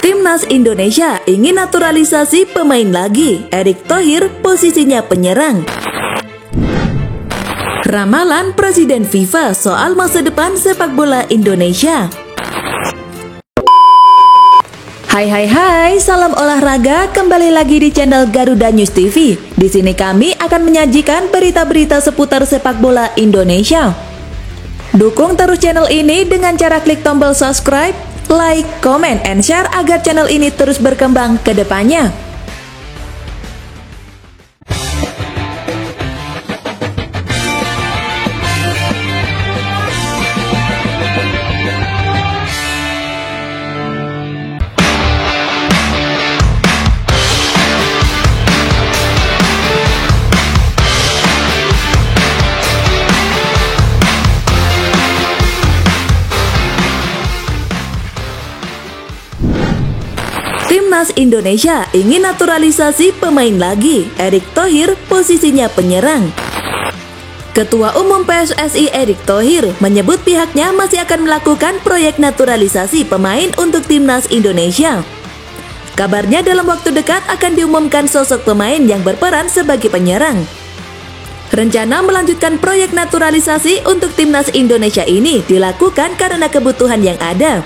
Timnas Indonesia ingin naturalisasi pemain lagi. Erick Thohir posisinya penyerang. Ramalan Presiden FIFA soal masa depan sepak bola Indonesia. Hai, salam olahraga, kembali lagi di channel Garuda News TV. Di sini kami akan menyajikan berita-berita seputar sepak bola Indonesia. Dukung terus channel ini dengan cara klik tombol subscribe, like, comment, and share agar channel ini terus berkembang ke depannya. Timnas Indonesia ingin naturalisasi pemain lagi. Erick Thohir posisinya penyerang. Ketua Umum PSSI Erick Thohir menyebut pihaknya masih akan melakukan proyek naturalisasi pemain untuk Timnas Indonesia. Kabarnya dalam waktu dekat akan diumumkan sosok pemain yang berperan sebagai penyerang. Rencana melanjutkan proyek naturalisasi untuk Timnas Indonesia ini dilakukan karena kebutuhan yang ada.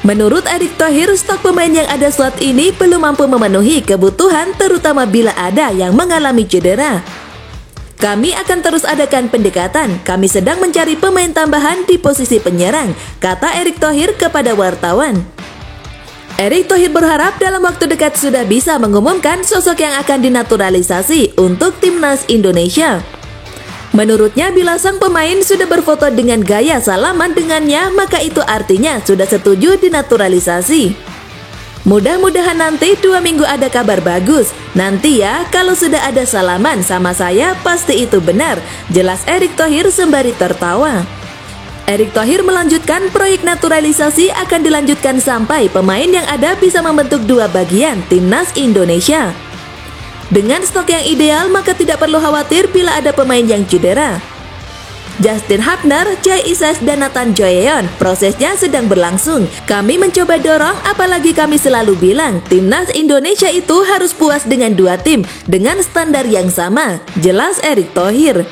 Menurut Erick Thohir, stok pemain yang ada saat ini belum mampu memenuhi kebutuhan, terutama bila ada yang mengalami cedera. Kami akan terus adakan pendekatan, kami sedang mencari pemain tambahan di posisi penyerang, kata Erick Thohir kepada wartawan. Erick Thohir berharap dalam waktu dekat sudah bisa mengumumkan sosok yang akan dinaturalisasi untuk Timnas Indonesia. Menurutnya, bila sang pemain sudah berfoto dengan gaya salaman dengannya, maka itu artinya sudah setuju dinaturalisasi. Mudah-mudahan nanti 2 minggu ada kabar bagus. Nanti ya, kalau sudah ada salaman sama saya, pasti itu benar, jelas Erick Thohir sembari tertawa. Erick Thohir melanjutkan proyek naturalisasi akan dilanjutkan sampai pemain yang ada bisa membentuk 2 bagian Timnas Indonesia. Dengan stok yang ideal, maka tidak perlu khawatir bila ada pemain yang cedera. Justin Hubner, Jay Ises, dan Nathan Joyeon, prosesnya sedang berlangsung. Kami mencoba dorong, apalagi kami selalu bilang, Timnas Indonesia itu harus puas dengan 2 tim, dengan standar yang sama, jelas Erick Thohir.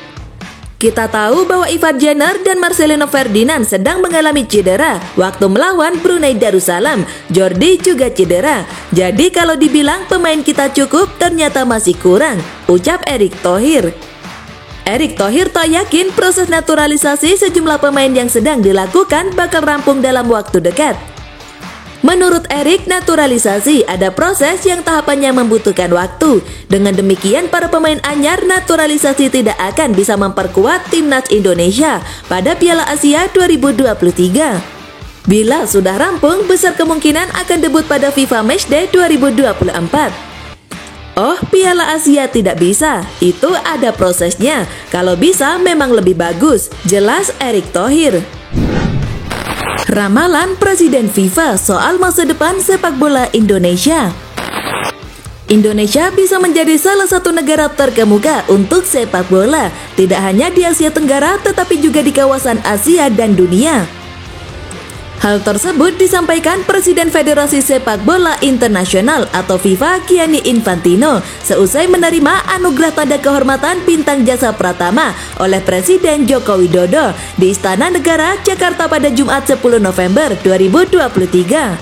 Kita tahu bahwa Ivan Jenner dan Marcelino Ferdinand sedang mengalami cedera waktu melawan Brunei Darussalam. Jordi juga cedera. Jadi kalau dibilang pemain kita cukup, ternyata masih kurang, ucap Erick Thohir. Erick Thohir tak yakin proses naturalisasi sejumlah pemain yang sedang dilakukan bakal rampung dalam waktu dekat. Menurut Erick, naturalisasi ada proses yang tahapannya membutuhkan waktu. Dengan demikian, para pemain anyar naturalisasi tidak akan bisa memperkuat Timnas Indonesia pada Piala Asia 2023. Bila sudah rampung, besar kemungkinan akan debut pada FIFA Matchday 2024. Oh, Piala Asia tidak bisa, itu ada prosesnya. Kalau bisa memang lebih bagus, jelas Erick Thohir. Ramalan Presiden FIFA soal masa depan sepak bola Indonesia. Indonesia bisa menjadi salah satu negara terkemuka untuk sepak bola, tidak hanya di Asia Tenggara tetapi juga di kawasan Asia dan dunia. Hal tersebut disampaikan Presiden Federasi Sepak Bola Internasional atau FIFA Gianni Infantino seusai menerima anugerah tanda kehormatan Bintang Jasa Pratama oleh Presiden Joko Widodo di Istana Negara, Jakarta pada Jumat 10 November 2023.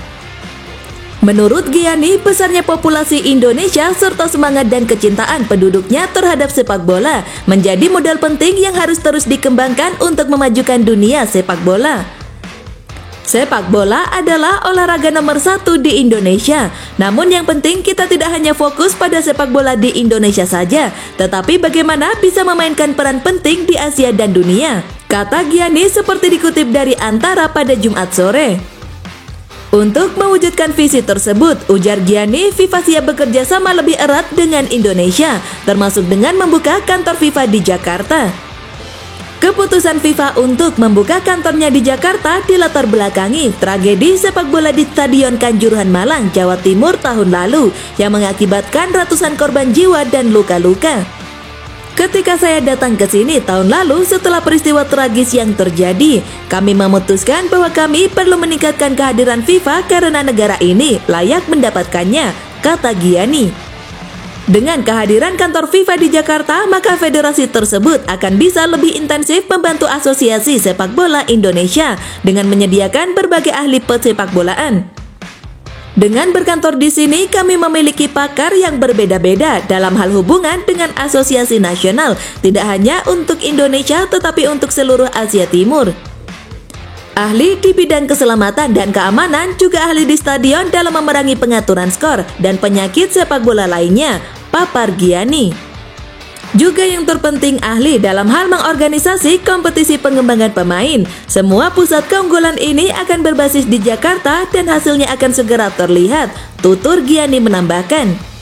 Menurut Gianni, besarnya populasi Indonesia serta semangat dan kecintaan penduduknya terhadap sepak bola menjadi modal penting yang harus terus dikembangkan untuk memajukan dunia sepak bola. Sepak bola adalah olahraga nomor 1 di Indonesia. Namun yang penting kita tidak hanya fokus pada sepak bola di Indonesia saja, tetapi bagaimana bisa memainkan peran penting di Asia dan dunia, kata Gianni seperti dikutip dari Antara pada Jumat sore. Untuk mewujudkan visi tersebut, ujar Gianni, FIFA siap bekerja sama lebih erat dengan Indonesia, termasuk dengan membuka kantor FIFA di Jakarta. Keputusan FIFA untuk membuka kantornya di Jakarta dilatar belakangi tragedi sepak bola di Stadion Kanjuruhan Malang, Jawa Timur tahun lalu yang mengakibatkan ratusan korban jiwa dan luka-luka. Ketika saya datang ke sini tahun lalu setelah peristiwa tragis yang terjadi, kami memutuskan bahwa kami perlu meningkatkan kehadiran FIFA karena negara ini layak mendapatkannya, kata Gianni. Dengan kehadiran kantor FIFA di Jakarta, maka federasi tersebut akan bisa lebih intensif membantu Asosiasi Sepak Bola Indonesia dengan menyediakan berbagai ahli pesepak bolaan. Dengan berkantor di sini, kami memiliki pakar yang berbeda-beda dalam hal hubungan dengan asosiasi nasional, tidak hanya untuk Indonesia tetapi untuk seluruh Asia Timur. Ahli di bidang keselamatan dan keamanan, juga ahli di stadion dalam memerangi pengaturan skor dan penyakit sepak bola lainnya, papar Gianni. Juga yang terpenting ahli dalam hal mengorganisasi kompetisi pengembangan pemain. Semua pusat keunggulan ini akan berbasis di Jakarta dan hasilnya akan segera terlihat, tutur Gianni menambahkan.